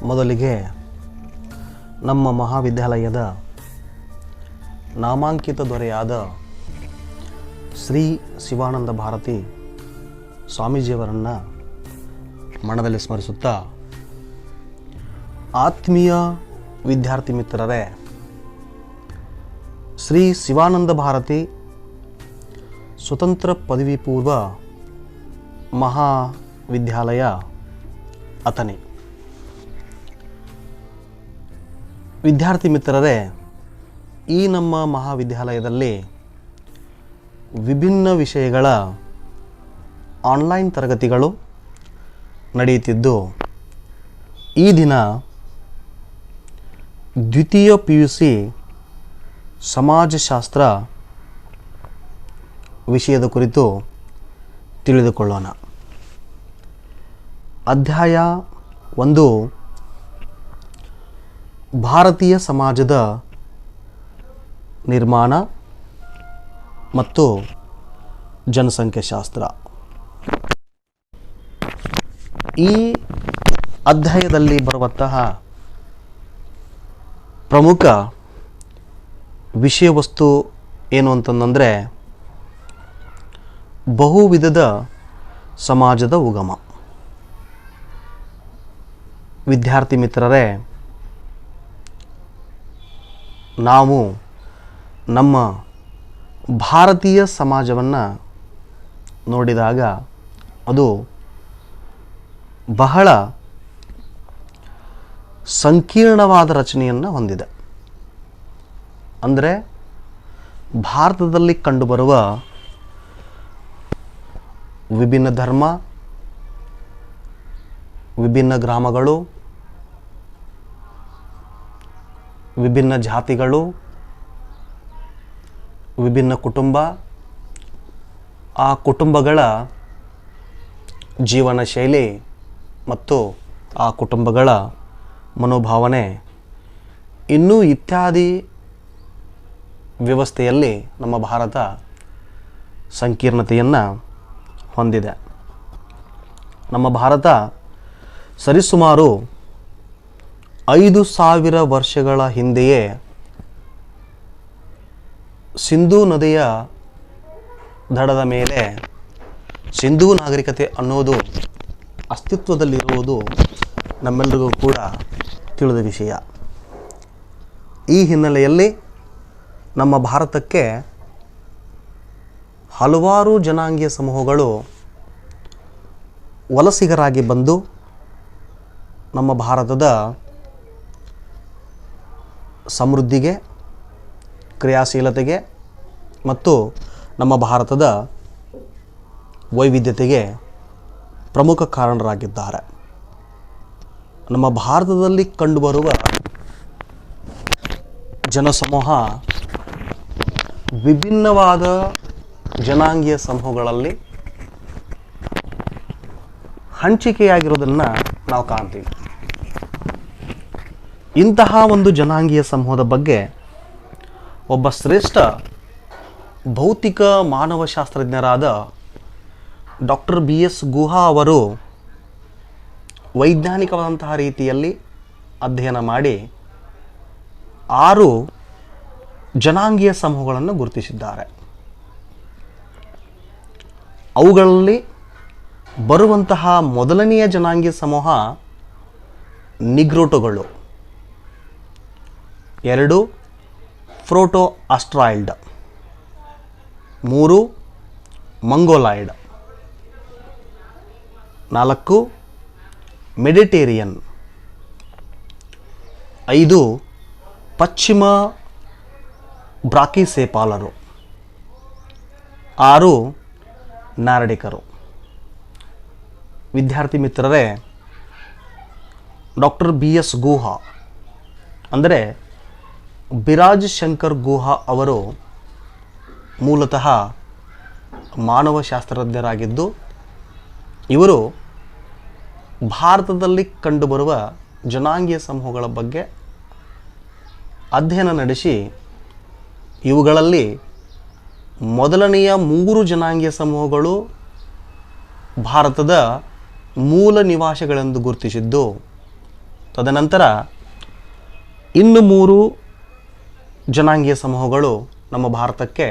ಮೊದಲಿಗೆ ನಮ್ಮ ಮಹಾವಿದ್ಯಾಲಯದ ನಾಮಾಂಕಿತ ದೊರೆಯಾದ ಶ್ರೀ ಶಿವಾನಂದ ಭಾರತಿ ಸ್ವಾಮೀಜಿಯವರನ್ನು ಮನದಲ್ಲಿ ಸ್ಮರಿಸುತ್ತಾ, ಆತ್ಮೀಯ ವಿದ್ಯಾರ್ಥಿ ಮಿತ್ರರೇ, ಶ್ರೀ ಶಿವಾನಂದ ಭಾರತಿ ಸ್ವತಂತ್ರ ಪದವಿ ಪೂರ್ವ ಮಹಾವಿದ್ಯಾಲಯ ಅಥಣಿ. ವಿದ್ಯಾರ್ಥಿ ಮಿತ್ರರೇ, ಈ ನಮ್ಮ ಮಹಾವಿದ್ಯಾಲಯದಲ್ಲಿ ವಿಭಿನ್ನ ವಿಷಯಗಳ ಆನ್ಲೈನ್ ತರಗತಿಗಳು ನಡೆಯುತ್ತಿದ್ದು, ಈ ದಿನ ದ್ವಿತೀಯ PUC ಸಮಾಜಶಾಸ್ತ್ರ ವಿಷಯದ ಕುರಿತು ತಿಳಿದುಕೊಳ್ಳೋಣ. ಅಧ್ಯಾಯ 1, ಭಾರತೀಯ ಸಮಾಜದ ನಿರ್ಮಾಣ ಮತ್ತು ಜನಸಂಖ್ಯಾಶಾಸ್ತ್ರ. ಈ ಅಧ್ಯಾಯದಲ್ಲಿ ಬರುವಂತಹ ಪ್ರಮುಖ ವಿಷಯ ವಸ್ತು ಏನು ಅಂತಂದರೆ, ಬಹುವಿಧದ ಸಮಾಜದ ಉಗಮ. ವಿದ್ಯಾರ್ಥಿ ಮಿತ್ರರೇ, ನಾವು ನಮ್ಮ ಭಾರತೀಯ ಸಮಾಜವನ್ನು ನೋಡಿದಾಗ ಅದು ಬಹಳ ಸಂಕೀರ್ಣವಾದ ರಚನೆಯನ್ನು ಹೊಂದಿದೆ. ಅಂದರೆ ಭಾರತದಲ್ಲಿ ಕಂಡುಬರುವ ವಿಭಿನ್ನ ಧರ್ಮ, ವಿಭಿನ್ನ ಗ್ರಾಮಗಳು, ವಿಭಿನ್ನ ಜಾತಿಗಳು, ವಿಭಿನ್ನ ಕುಟುಂಬ, ಆ ಕುಟುಂಬಗಳ ಜೀವನ ಶೈಲಿ ಮತ್ತು ಆ ಕುಟುಂಬಗಳ ಮನೋಭಾವನೆ ಇನ್ನೂ ಇತ್ಯಾದಿ ವ್ಯವಸ್ಥೆಯಲ್ಲಿ ನಮ್ಮ ಭಾರತ ಸಂಕೀರ್ಣತೆಯನ್ನು ಹೊಂದಿದೆ. ನಮ್ಮ ಭಾರತ ಸರಿಸುಮಾರು 5,000 ವರ್ಷಗಳ ಹಿಂದೆಯೇ ಸಿಂಧೂ ನದಿಯ ದಡದ ಮೇಲೆ ಸಿಂಧೂ ನಾಗರಿಕತೆ ಅನ್ನೋದು ಅಸ್ತಿತ್ವದಲ್ಲಿರುವುದು ನಮ್ಮೆಲ್ಲರಿಗೂ ಕೂಡ ತಿಳಿದ ವಿಷಯ. ಈ ಹಿನ್ನೆಲೆಯಲ್ಲಿ ನಮ್ಮ ಭಾರತಕ್ಕೆ ಹಲವಾರು ಜನಾಂಗೀಯ ಸಮೂಹಗಳು ವಲಸಿಗರಾಗಿ ಬಂದು ನಮ್ಮ ಭಾರತದ ಸಮೃದ್ಧಿಗೆ, ಕ್ರಿಯಾಶೀಲತೆಗೆ ಮತ್ತು ನಮ್ಮ ಭಾರತದ ವೈವಿಧ್ಯತೆಗೆ ಪ್ರಮುಖ ಕಾರಣರಾಗಿದ್ದಾರೆ. ನಮ್ಮ ಭಾರತದಲ್ಲಿ ಕಂಡುಬರುವ ಜನಸಮೂಹ ವಿಭಿನ್ನವಾದ ಜನಾಂಗೀಯ ಸಮೂಹಗಳಲ್ಲಿ ಹಂಚಿಕೆಯಾಗಿರೋದನ್ನು ನಾವು ಕಾಣ್ತೀವಿ. ಇಂತಹ ಒಂದು ಜನಾಂಗೀಯ ಸಮೂಹದ ಬಗ್ಗೆ ಒಬ್ಬ ಶ್ರೇಷ್ಠ ಭೌತಿಕ ಮಾನವಶಾಸ್ತ್ರಜ್ಞರಾದ ಡಾಕ್ಟರ್ BS ಗುಹಾ ಅವರು ವೈಜ್ಞಾನಿಕವಾದಂತಹ ರೀತಿಯಲ್ಲಿ ಅಧ್ಯಯನ ಮಾಡಿ 6 ಜನಾಂಗೀಯ ಸಮೂಹಗಳನ್ನು ಗುರುತಿಸಿದ್ದಾರೆ. ಅವುಗಳಲ್ಲಿ ಬರುವಂತಹ ಮೊದಲನೆಯ ಜನಾಂಗೀಯ ಸಮೂಹ ನಿಗ್ರೋಟೋಗಳು, 2 ಪ್ರೋಟೋ ಆಸ್ಟ್ರಾಯ್ಡ್, 3 ಮಂಗೋಲಾಯ್ಡ್, 4 ಮೆಡಿಟೇರಿಯನ್, 5 ಪಶ್ಚಿಮ ಬ್ರಾಕಿಸೆಪಾಲರು, 6 ನಾರ್ಡಿಕರು. ವಿದ್ಯಾರ್ಥಿ ಮಿತ್ರರೇ, ಡಾಕ್ಟರ್ BS ಗುಹಾ ಅಂದರೆ ಬಿರಾಜ್ ಶಂಕರ್ ಗುಹಾ ಅವರು ಮೂಲತಃ ಮಾನವಶಾಸ್ತ್ರಜ್ಞರಾಗಿದ್ದು, ಇವರು ಭಾರತದಲ್ಲಿ ಕಂಡುಬರುವ ಜನಾಂಗೀಯ ಸಮೂಹಗಳ ಬಗ್ಗೆ ಅಧ್ಯಯನ ನಡೆಸಿ ಇವುಗಳಲ್ಲಿ ಮೊದಲನೆಯ 3 ಜನಾಂಗೀಯ ಸಮೂಹಗಳು ಭಾರತದ ಮೂಲ ನಿವಾಸಿಗಳೆಂದು ಗುರುತಿಸಿದ್ದು, ತದನಂತರ ಇನ್ನು 3 ಜನಾಂಗೀಯ ಸಮೂಹಗಳು ನಮ್ಮ ಭಾರತಕ್ಕೆ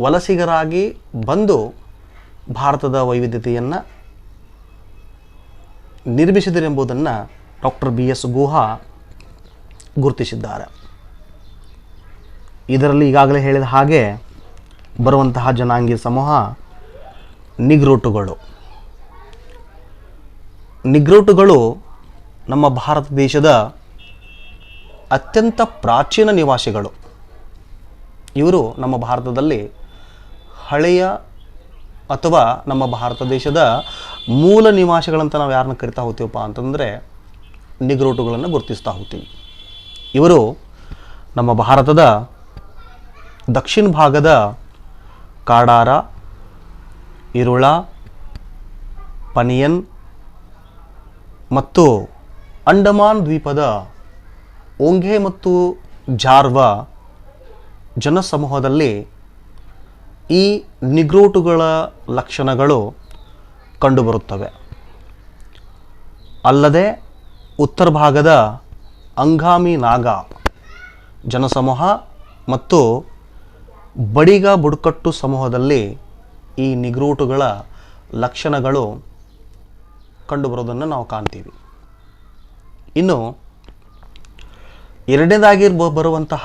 ವಲಸಿಗರಾಗಿ ಬಂದು ಭಾರತದ ವೈವಿಧ್ಯತೆಯನ್ನು ನಿರ್ಮಿಸಿದರೆಂಬುದನ್ನು ಡಾಕ್ಟರ್ BS ಗುಹಾ ಗುರುತಿಸಿದ್ದಾರೆ. ಇದರಲ್ಲಿ ಈಗಾಗಲೇ ಹೇಳಿದ ಹಾಗೆ ಬರುವಂತಹ ಜನಾಂಗೀಯ ಸಮೂಹ ನಿಗ್ರೋಟುಗಳು. ನಿಗ್ರೋಟುಗಳು ನಮ್ಮ ಭಾರತ ದೇಶದ ಅತ್ಯಂತ ಪ್ರಾಚೀನ ನಿವಾಸಿಗಳು. ಇವರು ನಮ್ಮ ಭಾರತದಲ್ಲಿ ಹಳೆಯ ಅಥವಾ ನಮ್ಮ ಭಾರತ ದೇಶದ ಮೂಲ ನಿವಾಸಿಗಳಂತ ನಾವು ಯಾರನ್ನ ಕರಿತಾ ಹೋಗ್ತೀವಪ್ಪ ಅಂತಂದರೆ ನಿಗ್ರೋಟುಗಳನ್ನು ಗುರುತಿಸ್ತಾ ಹೋಗ್ತೀವಿ. ಇವರು ನಮ್ಮ ಭಾರತದ ದಕ್ಷಿಣ ಭಾಗದ ಕಾಡಾರ, ಇರುಳ, ಪನಿಯನ್ ಮತ್ತು ಅಂಡಮಾನ್ ದ್ವೀಪದ ಓಂಘೆ ಮತ್ತು ಜಾರ್ವ ಜನಸಮೂಹದಲ್ಲಿ ಈ ನಿಗ್ರೋಟುಗಳ ಲಕ್ಷಣಗಳು ಕಂಡುಬರುತ್ತವೆ. ಅಲ್ಲದೆ ಉತ್ತರ ಭಾಗದ ಅಂಗಾಮಿ ನಾಗಾ ಜನಸಮೂಹ ಮತ್ತು ಬಡಿಗ ಬುಡಕಟ್ಟು ಸಮೂಹದಲ್ಲಿ ಈ ನಿಗ್ರೋಟುಗಳ ಲಕ್ಷಣಗಳು ಕಂಡುಬರೋದನ್ನು ನಾವು ಕಾಣ್ತೀವಿ. ಇನ್ನು ಎರಡನೇದಾಗಿ ಬರುವಂತಹ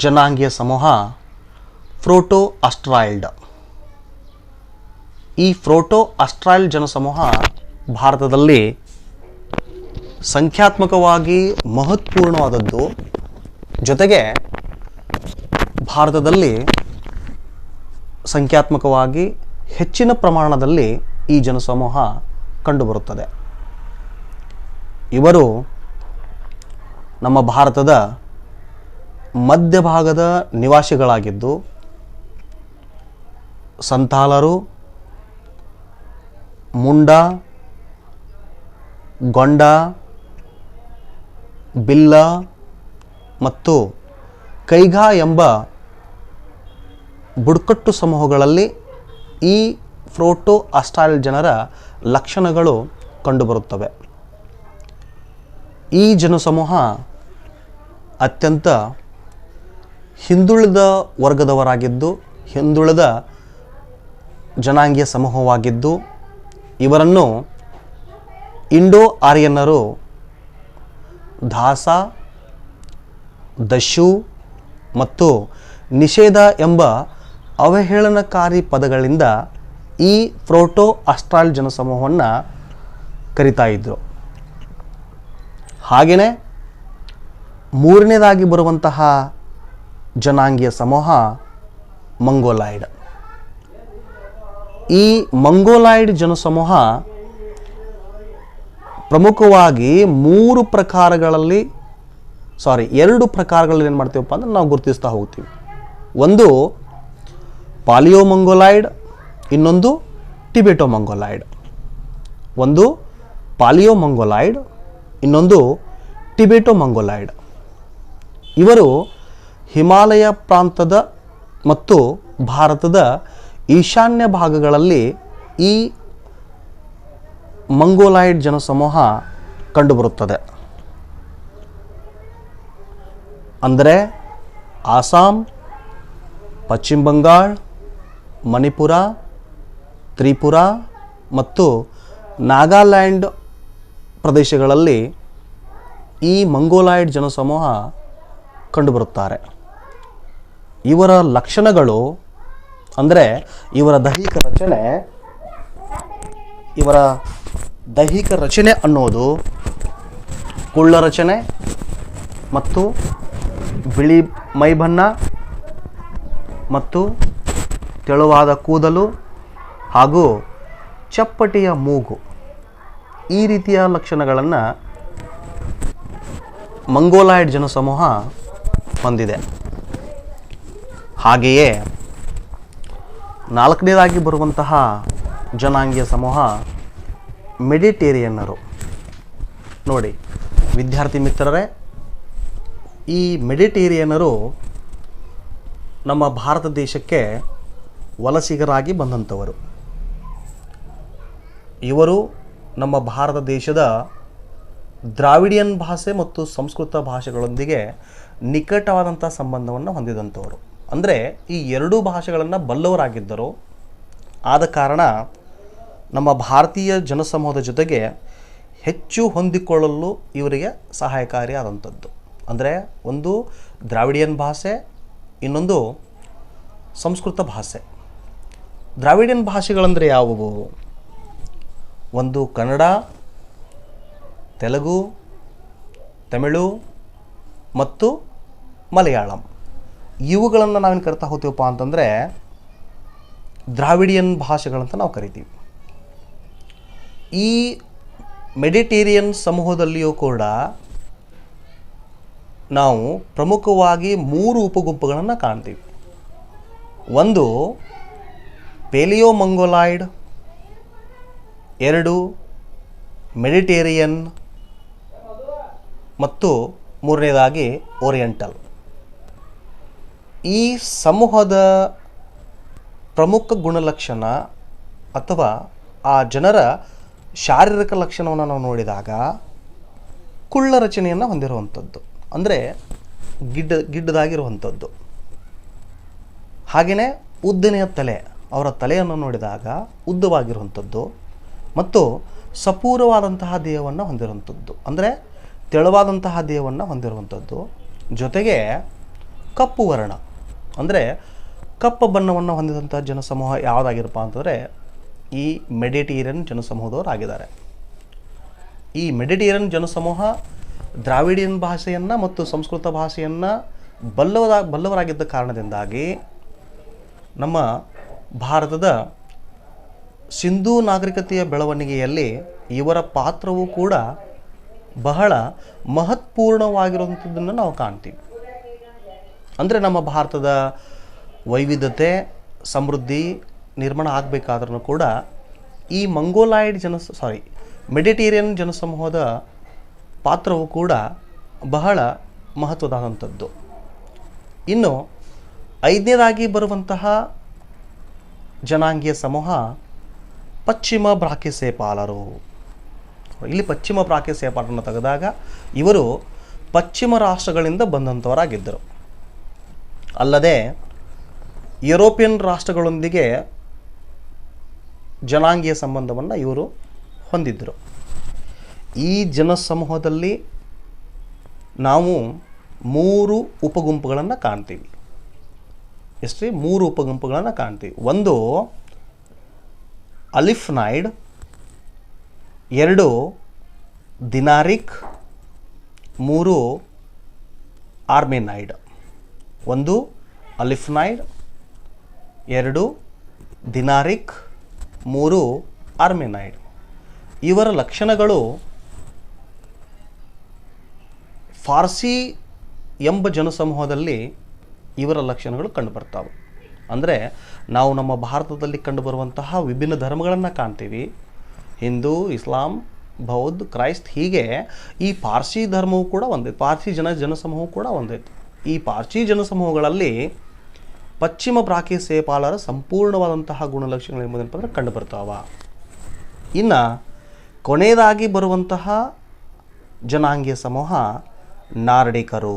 ಜನಾಂಗೀಯ ಸಮೂಹ ಪ್ರೋಟೋ ಆಸ್ಟ್ರಾಯ್ಡ್. ಈ ಪ್ರೋಟೋ ಆಸ್ಟ್ರಾಯ್ಡ್ ಜನಸಮೂಹ ಭಾರತದಲ್ಲಿ ಸಂಖ್ಯಾತ್ಮಕವಾಗಿ ಮಹತ್ವಪೂರ್ಣವಾದದ್ದು, ಜೊತೆಗೆ ಭಾರತದಲ್ಲಿ ಸಂಖ್ಯಾತ್ಮಕವಾಗಿ ಹೆಚ್ಚಿನ ಪ್ರಮಾಣದಲ್ಲಿ ಈ ಜನಸಮೂಹ ಕಂಡುಬರುತ್ತದೆ. ಇವರು ನಮ್ಮ ಭಾರತದ ಮಧ್ಯಭಾಗದ ನಿವಾಸಿಗಳಾಗಿದ್ದು ಸಂತಾಲರು, ಮುಂಡ, ಗೊಂಡ, ಬಿಲ್ಲ ಮತ್ತು ಕೈಗಾ ಎಂಬ ಬುಡಕಟ್ಟು ಸಮೂಹಗಳಲ್ಲಿ ಈ ಪ್ರೋಟೋ ಆಸ್ಟ್ರಾಯ್ಡ್ ಜನರ ಲಕ್ಷಣಗಳು ಕಂಡುಬರುತ್ತವೆ. ಈ ಜನಸಮೂಹ ಅತ್ಯಂತ ಹಿಂದುಳಿದ ವರ್ಗದವರಾಗಿದ್ದು, ಹಿಂದುಳಿದ ಜನಾಂಗೀಯ ಸಮೂಹವಾಗಿದ್ದು, ಇವರನ್ನು ಇಂಡೋ ಆರ್ಯನ್ನರು ದಾಸ, ದಶು ಮತ್ತು ನಿಷೇಧ ಎಂಬ ಅವಹೇಳನಕಾರಿ ಪದಗಳಿಂದ ಈ ಪ್ರೋಟೋ ಆಸ್ಟ್ರಾಯ್ಡ್ ಜನಸಮೂಹವನ್ನು ಕರಿತಾ ಇದ್ದರು. ಹಾಗೆಯೇ ಮೂರನೇದಾಗಿ ಬರುವಂತಹ ಜನಾಂಗೀಯ ಸಮೂಹ ಮಂಗೋಲಾಯ್ಡ್. ಈ ಮಂಗೋಲಾಯ್ಡ್ ಜನಸಮೂಹ ಪ್ರಮುಖವಾಗಿ 2 ಪ್ರಕಾರಗಳಲ್ಲಿ ಏನು ಮಾಡ್ತೀವಪ್ಪ ಅಂದ್ರೆ ನಾವು ಗುರುತಿಸ್ತಾ ಹೋಗ್ತೀವಿ. ಒಂದು ಪಾಲಿಯೋ ಮಂಗೋಲಾಯ್ಡ್, ಇನ್ನೊಂದು ಟಿಬೆಟೋ ಮಂಗೋಲಾಯ್ಡ್. ಒಂದು ಪಾಲಿಯೋ ಮಂಗೋಲಾಯ್ಡ್, ಇನ್ನೊಂದು ಟಿಬೆಟೋ ಮಂಗೋಲಾಯ್ಡ್. ಇವರು ಹಿಮಾಲಯ ಪ್ರಾಂತದ ಮತ್ತು ಭಾರತದ ಈಶಾನ್ಯ ಭಾಗಗಳಲ್ಲಿ ಈ ಮಂಗೋಲಾಯ್ಡ್ ಜನಸಮೂಹ ಕಂಡುಬರುತ್ತದೆ. ಅಂದರೆ ಆಸಾಂ, ಪಶ್ಚಿಮ ಬಂಗಾಳ, ಮಣಿಪುರ, ತ್ರಿಪುರ ಮತ್ತು ನಾಗಾಲ್ಯಾಂಡ್ ಪ್ರದೇಶಗಳಲ್ಲಿ ಈ ಮಂಗೋಲಾಯ್ಡ್ ಜನಸಮೂಹ ಕಂಡುಬರುತ್ತಾರೆ. ಇವರ ಲಕ್ಷಣಗಳು ಅಂದರೆ ಇವರ ದೈಹಿಕ ರಚನೆ ಅನ್ನೋದು ಕುಳ್ಳ ರಚನೆ ಮತ್ತು ಬಿಳಿ ಮೈಬಣ್ಣ ಮತ್ತು ತೆಳುವಾದ ಕೂದಲು ಹಾಗೂ ಚಪ್ಪಟೆಯ ಮೂಗು, ಈ ರೀತಿಯ ಲಕ್ಷಣಗಳನ್ನು ಮಂಗೋಲಾಯ್ಡ್ ಜನಸಮೂಹ ಹೊಂದಿದೆ. ಹಾಗೆಯೇ ನಾಲ್ಕನೇದಾಗಿ ಬರುವಂತಹ ಜನಾಂಗೀಯ ಸಮೂಹ ಮೆಡಿಟೇರಿಯನ್ನರು. ನೋಡಿ ವಿದ್ಯಾರ್ಥಿ ಮಿತ್ರರೇ, ಈ ಮೆಡಿಟೇರಿಯನ್ನರು ನಮ್ಮ ಭಾರತ ದೇಶಕ್ಕೆ ವಲಸಿಗರಾಗಿ ಬಂದಂಥವರು. ಇವರು ನಮ್ಮ ಭಾರತ ದೇಶದ ದ್ರಾವಿಡಿಯನ್ ಭಾಷೆ ಮತ್ತು ಸಂಸ್ಕೃತ ಭಾಷೆಗಳೊಂದಿಗೆ ನಿಕಟವಾದಂಥ ಸಂಬಂಧವನ್ನು ಹೊಂದಿದಂಥವರು. ಅಂದರೆ ಈ ಎರಡೂ ಭಾಷೆಗಳನ್ನು ಬಲ್ಲವರಾಗಿದ್ದರು. ಆದ ಕಾರಣ ನಮ್ಮ ಭಾರತೀಯ ಜನಸಮೂಹದ ಜೊತೆಗೆ ಹೆಚ್ಚು ಹೊಂದಿಕೊಳ್ಳಲು ಇವರಿಗೆ ಸಹಾಯಕಾರಿಯಾದಂಥದ್ದು. ಅಂದರೆ ಒಂದು ದ್ರಾವಿಡಿಯನ್ ಭಾಷೆ, ಇನ್ನೊಂದು ಸಂಸ್ಕೃತ ಭಾಷೆ. ದ್ರಾವಿಡಿಯನ್ ಭಾಷೆಗಳಂದರೆ ಯಾವುವು? ಒಂದು ಕನ್ನಡ, ತೆಲುಗು, ತಮಿಳು ಮತ್ತು ಮಲಯಾಳಂ. ಇವುಗಳನ್ನು ನಾವೇನು ಕರಿತಾ ಹೋಗ್ತೀವಪ್ಪ ಅಂತಂದರೆ ದ್ರಾವಿಡಿಯನ್ ಭಾಷೆಗಳಂತ ನಾವು ಕರಿತೀವಿ. ಈ ಮೆಡಿಟೇರಿಯನ್ ಸಮೂಹದಲ್ಲಿಯೂ ಕೂಡ ನಾವು ಪ್ರಮುಖವಾಗಿ 3 ಉಪಗುಂಪುಗಳನ್ನು ಕಾಣ್ತೀವಿ. ಒಂದು ಪೇಲಿಯೋ ಮಂಗೋಲಾಯ್ಡ್, 2 ಮೆಡಿಟೇರಿಯನ್ ಮತ್ತು 3ನೇದಾಗಿ ಓರಿಯೆಂಟಲ್. ಈ ಸಮೂಹದ ಪ್ರಮುಖ ಗುಣಲಕ್ಷಣ ಅಥವಾ ಆ ಜನರ ಶಾರೀರಿಕ ಲಕ್ಷಣವನ್ನು ನಾವು ನೋಡಿದಾಗ ಕುಳ್ಳ ರಚನೆಯನ್ನು ಹೊಂದಿರುವಂಥದ್ದು, ಅಂದರೆ ಗಿಡ್ಡದಾಗಿರುವಂಥದ್ದು. ಹಾಗೆಯೇ ಉದ್ದನೆಯ ತಲೆ, ಅವರ ತಲೆಯನ್ನು ನೋಡಿದಾಗ ಉದ್ದವಾಗಿರುವಂಥದ್ದು ಮತ್ತು ಸಪೂರವಾದಂತಹ ದೇಹವನ್ನು ಹೊಂದಿರುವಂಥದ್ದು, ಅಂದರೆ ತೆಳುವಾದಂತಹ ದೇಹವನ್ನು ಹೊಂದಿರುವಂಥದ್ದು. ಜೊತೆಗೆ ಕಪ್ಪು ವರ್ಣ, ಅಂದರೆ ಕಪ್ಪು ಬಣ್ಣವನ್ನು ಹೊಂದಿದಂಥ ಜನಸಮೂಹ ಯಾವುದಾಗಿರಪ್ಪ ಅಂತಂದರೆ ಈ ಮೆಡಿಟೇರಿಯನ್ ಜನಸಮೂಹದವರಾಗಿದ್ದಾರೆ. ಈ ಮೆಡಿಟೇರಿಯನ್ ಜನಸಮೂಹ ದ್ರಾವಿಡಿಯನ್ ಭಾಷೆಯನ್ನು ಮತ್ತು ಸಂಸ್ಕೃತ ಭಾಷೆಯನ್ನು ಬಲ್ಲವರಾಗಿದ್ದ ಕಾರಣದಿಂದಾಗಿ ನಮ್ಮ ಭಾರತದ ಸಿಂಧೂ ನಾಗರಿಕತೆಯ ಬೆಳವಣಿಗೆಯಲ್ಲಿ ಇವರ ಪಾತ್ರವೂ ಕೂಡ ಬಹಳ ಮಹತ್ವಪೂರ್ಣವಾಗಿರುವಂಥದ್ದನ್ನು ನಾವು ಕಾಣ್ತೀವಿ. ಅಂದರೆ ನಮ್ಮ ಭಾರತದ ವೈವಿಧ್ಯತೆ, ಸಮೃದ್ಧಿ ನಿರ್ಮಾಣ ಆಗಬೇಕಾದ್ರೂ ಕೂಡ ಈ ಮೆಡಿಟೇರಿಯನ್ ಜನಸಮೂಹದ ಪಾತ್ರವು ಕೂಡ ಬಹಳ ಮಹತ್ವದಾದಂಥದ್ದು. ಇನ್ನು 5ನೇದಾಗಿ ಬರುವಂತಹ ಜನಾಂಗೀಯ ಸಮೂಹ ಪಶ್ಚಿಮ ಬ್ರಾಕಿಸೇಪಾಲರು. ಇಲ್ಲಿ ಪಶ್ಚಿಮ ಬ್ರಾಕಿಸೇಪಾಲರನ್ನು ತೆಗೆದಾಗ ಇವರು ಪಶ್ಚಿಮ ರಾಷ್ಟ್ರಗಳಿಂದ ಬಂದಂಥವರಾಗಿದ್ದರು. ಅಲ್ಲದೆ ಯುರೋಪಿಯನ್ ರಾಷ್ಟ್ರಗಳೊಂದಿಗೆ ಜನಾಂಗೀಯ ಸಂಬಂಧವನ್ನು ಇವರು ಹೊಂದಿದ್ದರು. ಈ ಜನಸಮೂಹದಲ್ಲಿ ನಾವು 3 ಉಪಗುಂಪುಗಳನ್ನು ಕಾಣ್ತೀವಿ. ಎಷ್ಟು? 3 ಉಪಗುಂಪುಗಳನ್ನು ಕಾಣ್ತೀವಿ. ಒಂದು ಅಲಿಫ್ನಾಯ್ಡ್, 2 ದಿನಾರಿಕ್, 3 ಆರ್ಮೆನಾಯ್ಡ್. ಒಂದು ಅಲಿಫ್ನಾಯ್ಡ್, 2 ದಿನಾರಿಕ್, 3 ಆರ್ಮೆನಾಯ್ಡ್. ಇವರ ಲಕ್ಷಣಗಳು ಫಾರ್ಸಿ ಎಂಬ ಜನಸಮೂಹದಲ್ಲಿ ಇವರ ಲಕ್ಷಣಗಳು ಕಂಡುಬರ್ತಾವೆ. ಅಂದರೆ ನಾವು ನಮ್ಮ ಭಾರತದಲ್ಲಿ ಕಂಡುಬರುವಂತಹ ವಿಭಿನ್ನ ಧರ್ಮಗಳನ್ನು ಕಾಣ್ತೀವಿ. ಹಿಂದೂ, ಇಸ್ಲಾಂ, ಬೌದ್ಧ, ಕ್ರೈಸ್ತ, ಹೀಗೆ ಈ ಪಾರ್ಸಿ ಧರ್ಮವು ಕೂಡ ಒಂದೇ, ಪಾರ್ಸಿ ಜನಸಮೂಹವು ಕೂಡ ಒಂದೈತೆ. ಈ ಪಾರ್ಸಿ ಜನಸಮೂಹಗಳಲ್ಲಿ ಪಶ್ಚಿಮ ಬ್ರಾಕಿಸೇಪಾಲರ ಸಂಪೂರ್ಣವಾದಂತಹ ಗುಣಲಕ್ಷಣಗಳು ಎಂಬುದೇನಪ್ಪ ಅಂದರೆ ಕಂಡುಬರ್ತಾವ. ಇನ್ನು ಕೊನೆಯದಾಗಿ ಬರುವಂತಹ ಜನಾಂಗೀಯ ಸಮೂಹ ನಾರ್ಡಿಕರು.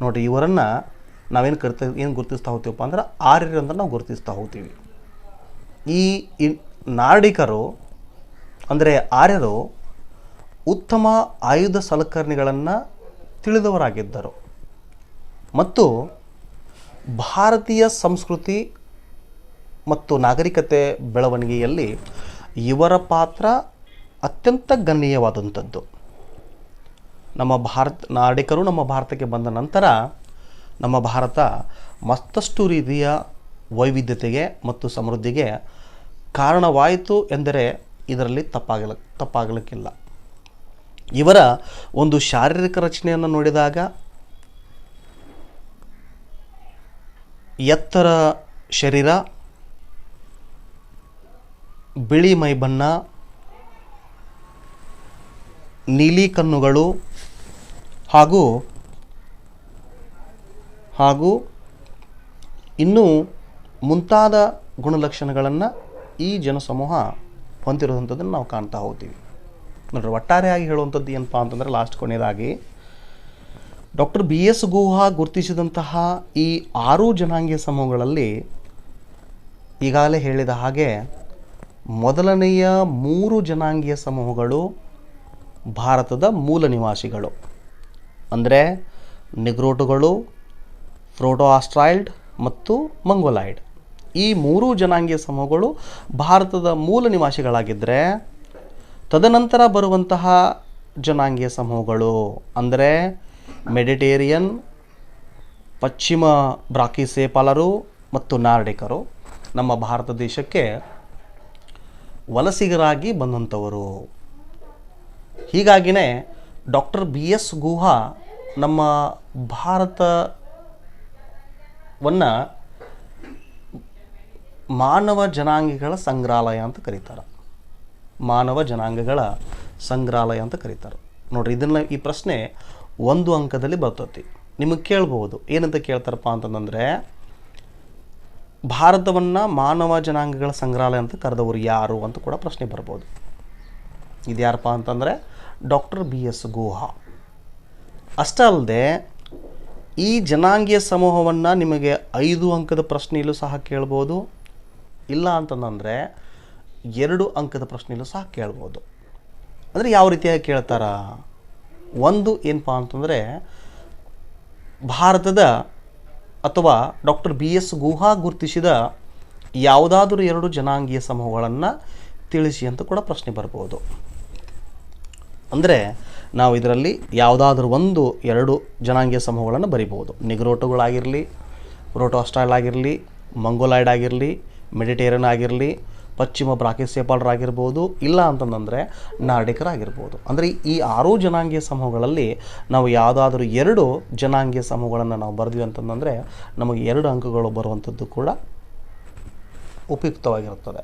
ನೋಡಿ, ಇವರನ್ನು ನಾವೇನು ಗುರುತಿಸ್ತಾ ಹೋಗ್ತೀವಪ್ಪ ಅಂದ್ರೆ ಆರ್ಯರು ಅಂತ ನಾವು ಗುರುತಿಸ್ತಾ ಹೋಗ್ತೀವಿ. ಈ ನಾರ್ಡಿಕರು ಅಂದರೆ ಆರ್ಯರು ಉತ್ತಮ ಆಯುಧ ಸಲಕರಣೆಗಳನ್ನು ತಿಳಿದವರಾಗಿದ್ದರು ಮತ್ತು ಭಾರತೀಯ ಸಂಸ್ಕೃತಿ ಮತ್ತು ನಾಗರಿಕತೆ ಬೆಳವಣಿಗೆಯಲ್ಲಿ ಇವರ ಪಾತ್ರ ಅತ್ಯಂತ ಗಣನೀಯವಾದಂಥದ್ದು. ನಾರ್ಡಿಕರು ನಮ್ಮ ಭಾರತಕ್ಕೆ ಬಂದ ನಂತರ ನಮ್ಮ ಭಾರತ ಮತ್ತಷ್ಟು ರೀತಿಯ ವೈವಿಧ್ಯತೆಗೆ ಮತ್ತು ಸಮೃದ್ಧಿಗೆ ಕಾರಣವಾಯಿತು ಎಂದರೆ ಇದರಲ್ಲಿ ತಪ್ಪಾಗಲಿಕ್ಕಿಲ್ಲ. ಇವರ ಒಂದು ಶಾರೀರಿಕ ರಚನೆಯನ್ನು ನೋಡಿದಾಗ ಎತ್ತರ ಶರೀರ, ಬಿಳಿ ಮೈಬಣ್ಣ, ನೀಲಿ ಕಣ್ಣುಗಳು ಹಾಗೂ ಇನ್ನೂ ಮುಂತಾದ ಗುಣಲಕ್ಷಣಗಳನ್ನು ಈ ಜನಸಮೂಹ ಹೊಂದಿರುವಂಥದ್ದನ್ನು ನಾವು ಕಾಣ್ತಾ ಹೋಗ್ತೀವಿ. ನೋಡ್ರಿ, ಒಟ್ಟಾರೆಯಾಗಿ ಹೇಳುವಂಥದ್ದು ಏನಪ್ಪ ಅಂತಂದರೆ ಲಾಸ್ಟ್ ಕೊನೆಯದಾಗಿ ಡಾಕ್ಟರ್ ಬಿ ಎಸ್ ಗುಹಾ ಗುರುತಿಸಿದಂತಹ ಈ 6 ಜನಾಂಗೀಯ ಸಮೂಹಗಳಲ್ಲಿ ಈಗಾಗಲೇ ಹೇಳಿದ ಹಾಗೆ ಮೊದಲನೆಯ 3 ಜನಾಂಗೀಯ ಸಮೂಹಗಳು ಭಾರತದ ಮೂಲ ನಿವಾಸಿಗಳು, ಅಂದರೆ ನಿಗ್ರೋಟುಗಳು, ಪ್ರೋಟೋ ಆಸ್ಟ್ರಾಯ್ಡ್ ಮತ್ತು ಮಂಗೋಲಾಯ್ಡ್. ಈ 3 ಜನಾಂಗೀಯ ಸಮೂಹಗಳು ಭಾರತದ ಮೂಲ ನಿವಾಸಿಗಳಾಗಿದ್ದರೆ, ತದನಂತರ ಬರುವಂತಹ ಜನಾಂಗೀಯ ಸಮೂಹಗಳು ಅಂದರೆ ಮೆಡಿಟೇರಿಯನ್, ಪಶ್ಚಿಮ ಬ್ರಾಕಿಸೇಪಾಲರು ಮತ್ತು ನಾರ್ಡಿಕರು ನಮ್ಮ ಭಾರತ ದೇಶಕ್ಕೆ ವಲಸಿಗರಾಗಿ ಬಂದಂಥವರು. ಹೀಗಾಗಿಯೇ ಡಾಕ್ಟರ್ ಬಿ ಎಸ್ ಗುಹಾ ನಮ್ಮ ಭಾರತವನ್ನು ಮಾನವ ಜನಾಂಗಗಳ ಸಂಗ್ರಹಾಲಯ ಅಂತ ಕರೀತಾರೆ. ಮಾನವ ಜನಾಂಗಗಳ ಸಂಗ್ರಹಾಲಯ ಅಂತ ಕರೀತಾರೆ. ನೋಡಿರಿ, ಈ ಪ್ರಶ್ನೆ 1 ಅಂಕದಲ್ಲಿ ಬರ್ತೈತಿ. ನಿಮಗೆ ಕೇಳ್ಬೋದು, ಏನಂತ ಕೇಳ್ತಾರಪ್ಪ ಅಂತಂದರೆ ಭಾರತವನ್ನು ಮಾನವ ಜನಾಂಗಗಳ ಸಂಗ್ರಹಾಲಯ ಅಂತ ಕರೆದವರು ಯಾರು ಅಂತ ಕೂಡ ಪ್ರಶ್ನೆ ಬರ್ಬೋದು. ಇದು ಯಾರಪ್ಪ ಅಂತಂದರೆ ಡಾಕ್ಟರ್ ಬಿ ಎಸ್ ಗುಹಾ. ಅಷ್ಟೇ ಅಲ್ಲದೆ ಈ ಜನಾಂಗೀಯ ಸಮೂಹವನ್ನು ನಿಮಗೆ 5 ಅಂಕದ ಪ್ರಶ್ನೆಯಲ್ಲೂ ಸಹ ಕೇಳ್ಬೋದು, ಇಲ್ಲ ಅಂತಂದರೆ 2 ಅಂಕದ ಪ್ರಶ್ನೆಯಲ್ಲೂ ಸಹ ಕೇಳ್ಬೋದು. ಅಂದರೆ ಯಾವ ರೀತಿಯಾಗಿ ಕೇಳ್ತಾರ? ಒಂದು ಏನಪ್ಪ ಅಂತಂದರೆ ಭಾರತದ ಅಥವಾ ಡಾಕ್ಟರ್ ಬಿ ಎಸ್ ಗುಹಾ ಗುರುತಿಸಿದ ಯಾವುದಾದ್ರೂ 2 ಜನಾಂಗೀಯ ಸಮೂಹಗಳನ್ನು ತಿಳಿಸಿ ಅಂತ ಕೂಡ ಪ್ರಶ್ನೆ ಬರ್ಬೋದು. ಅಂದರೆ ನಾವು ಇದರಲ್ಲಿ ಯಾವುದಾದ್ರೂ 1-2 ಜನಾಂಗೀಯ ಸಮೂಹಗಳನ್ನು ಬರಿಬೋದು. ನಿಗ್ರೋಟುಗಳಾಗಿರಲಿ, ಪ್ರೋಟೋ ಆಸ್ಟ್ರಾಯ್ಡ್ ಆಗಿರಲಿ, ಮಂಗೋಲಾಯ್ಡ್ ಆಗಿರಲಿ, ಮೆಡಿಟೇರಿಯನ್ ಆಗಿರಲಿ, ಪಶ್ಚಿಮ ಬ್ರಾಕಿಸೇಪಾಲರಾಗಿರ್ಬೋದು, ಇಲ್ಲ ಅಂತಂದರೆ ನಾರ್ಡಿಕರಾಗಿರ್ಬೋದು. ಅಂದರೆ ಈ 6 ಜನಾಂಗೀಯ ಸಮೂಹಗಳಲ್ಲಿ ನಾವು ಯಾವುದಾದ್ರೂ 2 ಜನಾಂಗೀಯ ಸಮೂಹಗಳನ್ನು ನಾವು ಬರೆದ್ವಿ ಅಂತಂದರೆ ನಮಗೆ 2 ಅಂಕಗಳು ಬರುವಂಥದ್ದು ಕೂಡ ಉಪಯುಕ್ತವಾಗಿರುತ್ತದೆ.